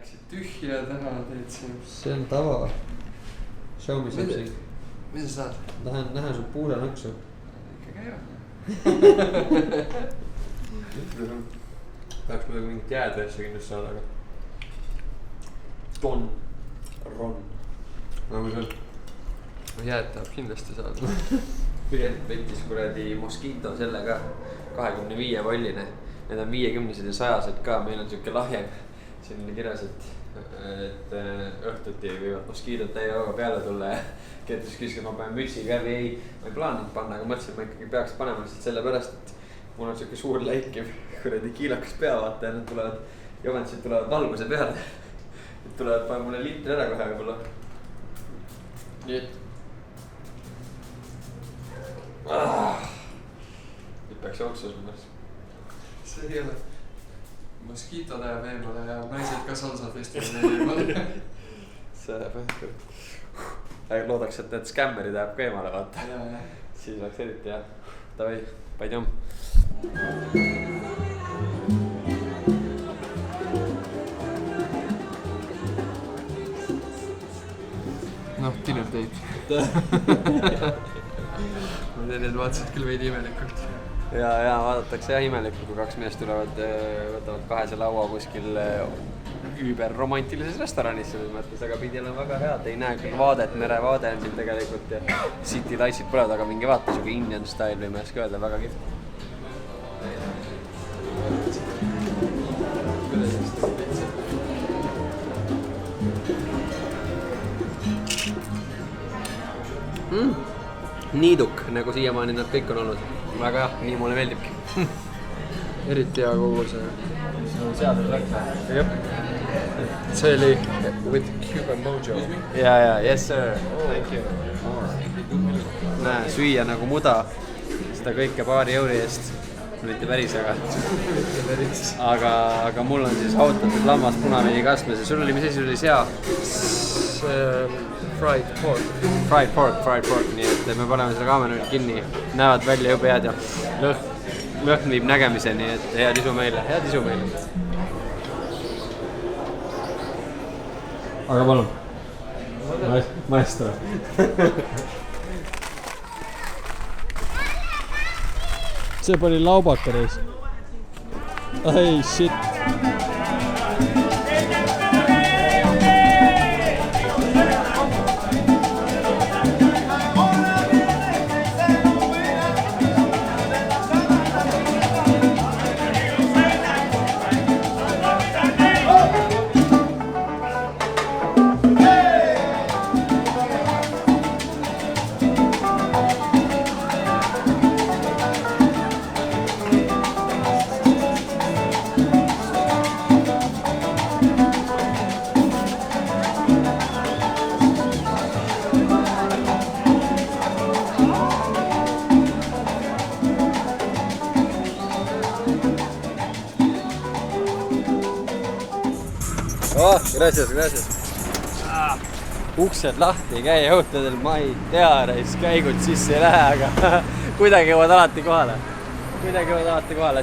Läksid tühja täna, teed siin. See on tava. Show me something. Mida sa tahad? Tahan näha su puusanaksu. Ikka käivad. Peaks muidugi mingit jäädvesse kindlasti saada, aga Ron. Nagu see on. Jääd tahab kindlasti saada. Piret võttis kuradi Mosquito selle ka 25 volline. Need on 50-sed ja 100-sed ka, meil on siuke lahjem. Siin oli kirjas, et õhtuti võivad Mosquito'd täie hooga peale tulla ja Kertus küsis, et ma panen mütsi ka või ei. Ma ei plaaninud panna, aga mõtlesin, et ma ikkagi peaks panema lihtsalt selle pärast, et mul on siuke suur läikiv kuradi kiilakas pea vaata ja need tulevad, joventsid tulevad valguse peale. Need tulevad panema mulle litri ära kohe võib-olla. Nii et nüüd peaks jooksusma. See ei ole. Mosquito läheb eemale ja naised ka salsa festivali eemale. See läheb õhku. Loodaks, et need skämmerid läheb ka eemale vaata. Siis oleks eriti jah. Tavai, paidjom. Noh, dinner date. Ma tean, et vaatasid küll veidi imelikult. Ja vaadatakse jah imelikult, kui kaks meest tulevad, võtavad kahese laua kuskil üüberromantilises restoranis selles mõttes, aga pidi olema väga head, ei näe küll vaadet, merevaade on siin tegelikult ja city lightsid pole, aga mingi vaata siuke Indian style või ma ei oska öelda, väga kihvt. Niiduk, nagu siiamaani nad kõik on olnud. Väga jah, nii mulle meeldibki. Eriti hea kogu see. Seadus läks. Jep. See oli with Cuban Mojo. Ja, yes sir. Thank you. Näe, süüa nagu muda. Seda kõike paari euri eest. Mitte päris, aga mul on siis hautatud lammas punaviini kastmes ja sul oli, mis asi sul oli sea? Fried pork. Fried pork, nii et me paneme selle kaamera nüüd kinni. Näevad välja jube head ja lõhn viib nägemiseni, et head isu meile. Aga palun. Maestro. See pani laubaka reis. Ai, shit. Gracias. Uksed lahti, käi õhtudel, ma ei tea, käigud sisse ei lähe, aga kuidagi jõuad alati kohale.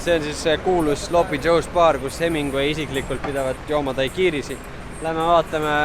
See on siis kuulus Sloppy Joe's baar, kus Hemingway isiklikult pidavat jooma daiquirisi. Lähme vaatame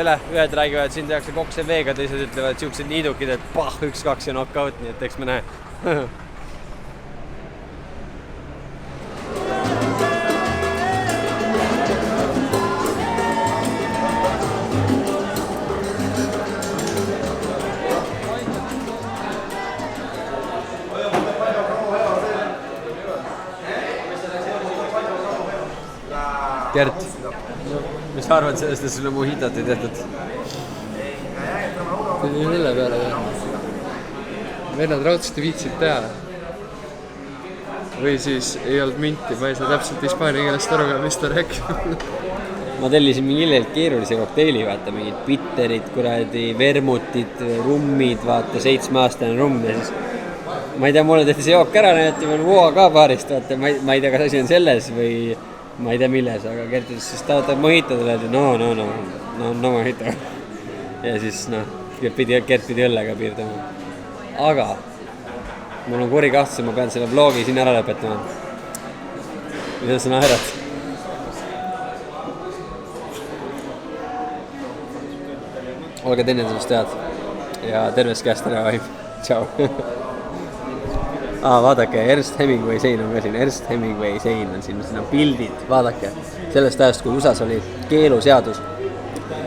üle, ühed räägivad, siin tehakse kokse veega, teised ütlevad siuksed niidukid, et 1-2 ja knockout, nii et eks me näe. Gert, mis sa arvad sellest, et sulle mohitat ei tehtud? Pidi selle peale teha. Vennad raudselt viitsid teha. Või siis ei olnud minti, ma ei saa täpselt hispaania keelest aru, mis ta rääkib. Ma tellisin mingilelt keerulise kokteili, vaata mingid bitterid, kuradi vermutid, rummid, vaata 7-aastane rumm ja siis ma ei tea, mulle tehti see jook ära, näidati veel voa ka paarist, vaata, ma ei tea, kas asi on selles või ma ei tea milles, aga Gert ütles, siis ta võtab mohitadele ja no mohita. Ja siis Gert pidi õllega piirdama. Aga mul on kuri kahtlus, ma pean selle vlogi siin ära lõpetama. Mida sa naerad? olge teineteisest head ja tervest käest ära vaim. Tšau. Vaadake, Ernest Hemingway sein on ka siin. Ernest Hemingway sein on siin on pildid. Vaadake, sellest ajast, kui USAs oli keeluseadus.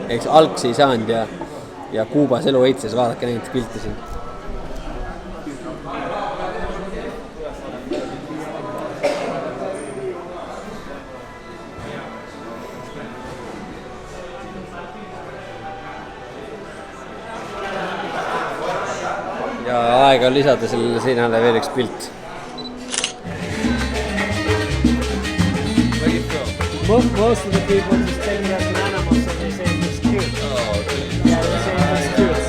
Eks algsi ei saanud ja Kuubas elu heitses. Vaadake neid pilti siin. Ja aega on lisada sellele seinale veel üks pilt. Most of the people just take it as an animal, so they say it's cute. Oh, okay. Yeah, they say it's cute.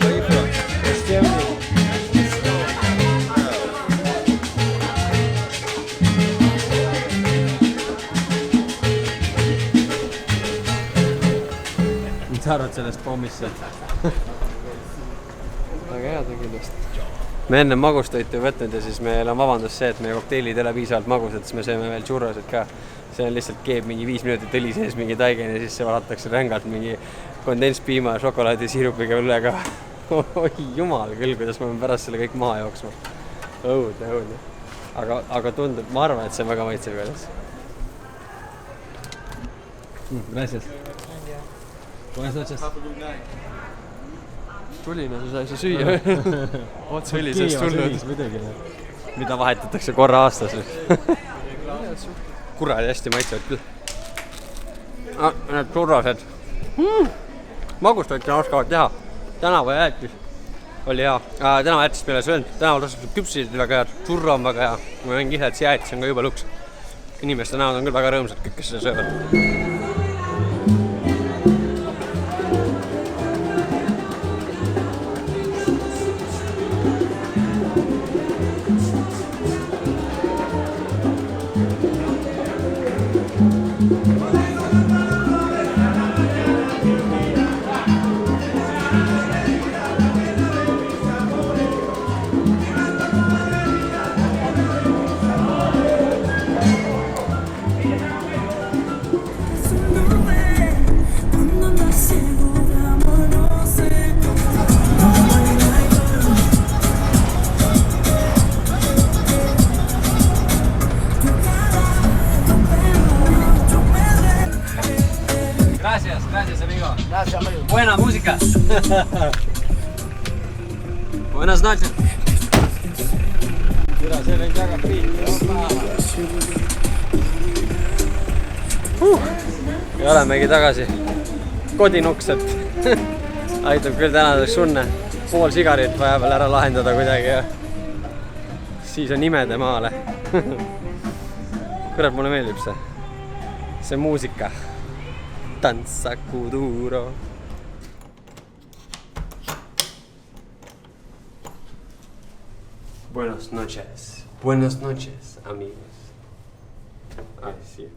Where are you from? It's Germany. Mis sa arvad sellest pommisse? Väga hea tegilist. Me enne magustoitu võtnud ja siis meil on vabandus see, et meie kokteilid ei ole piisavalt magusad, siis me sööme veel churrosid ka. See on lihtsalt keeb mingi 5 minutit õli sees mingi taigen ja siis see valatakse rängalt mingi kondenspiima ja šokolaadi siirupiga üle ka. Oi jumal küll, kuidas ma pean pärast selle kõik maha jooksma. Õudne. Aga tundub, ma arvan, et see on väga maitsev kuidas. Gracias. Buenas noches. Tuline, sa ei saa süüa. Otse õli seest tulnud. Mida vahetatakse korra aastas. Kuradi hästi maitsevad küll. Need churrosed. Magustoit on oskavad teha. Tänava jäätis oli hea. Tänava jäätis meile söönud. Tänaval tasub küpsid väga head. Churro on väga hea. Kui ma mängin ise, et see jäätis on ka juba luks. Inimeste näod on küll väga rõõmsad, kõik kes seda söövad. Gracias, amigo. Gracias, amigo. Buena música. Buenas noches. Mira, se ven väga ja olemegi tagasi kodinukselt. Aitab küll tänaseks sunne. Pool sigarit vaja veel ära lahendada kuidagi ja siis on imede maale. Kurat, mulle meeldib see muusika. Danza Kuduro. Buenas noches. Buenas noches, amigos. Ay, sí.